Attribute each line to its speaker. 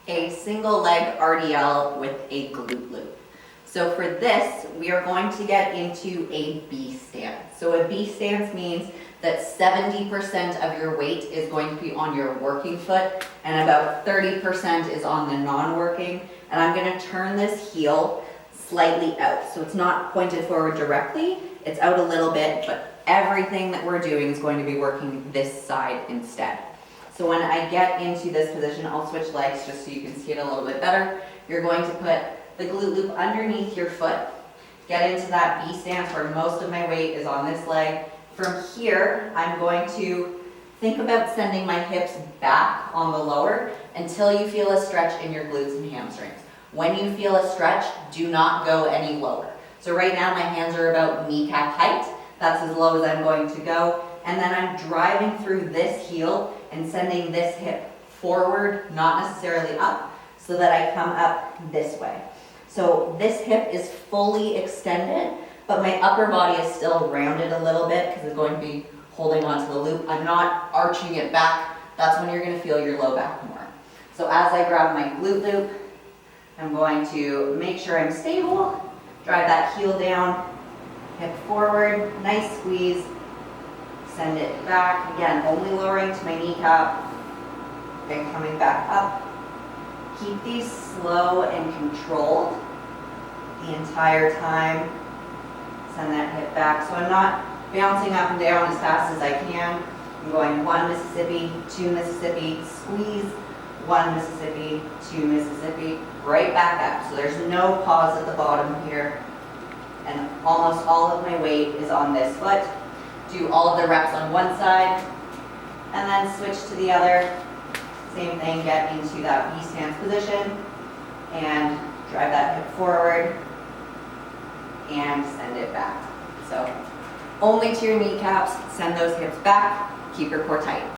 Speaker 1: a single leg RDL with a glute loop. So for this, we are going to get into a B stance. So a B stance means that 70% of your weight is going to be on your working foot and about 30% is on the non-working. And I'm going to turn this heel slightly out. So it's not pointed forward directly, it's out a little bit, but everything that we're doing is going to be working this side instead. So when I get into this position, I'll switch legs just so you can see it a little bit better. You're going to put the glute loop underneath your foot, get into that B stance where most of my weight is on this leg. From here, I'm going to think about sending my hips back on the lower until you feel a stretch in your glutes and hamstrings. When you feel a stretch, do not go any lower. So right now my hands are about kneecap height. That's as low as I'm going to go. And then I'm driving through this heel and sending this hip forward, not necessarily up, so that I come up this way. So this hip is fully extended, but my upper body is still rounded a little bit because it's going to be holding onto the loop. I'm not arching it back. That's when you're going to feel your low back more. So as I grab my glute loop, I'm going to make sure I'm stable, drive that heel down, hip forward, nice squeeze, send it back. Again, only lowering to my kneecap, then coming back up. Keep these slow and controlled the entire time. Send that hip back. So I'm not bouncing up and down as fast as I can. I'm going 1 Mississippi, 2 Mississippi, squeeze, 1 Mississippi, 2 Mississippi, right back up. So there's no pause at the bottom here. And almost all of my weight is on this foot. Do all of the reps on one side, and then switch to the other. Same thing, get into that B stance position, and drive that hip forward, and send it back. So only to your kneecaps, send those hips back, keep your core tight.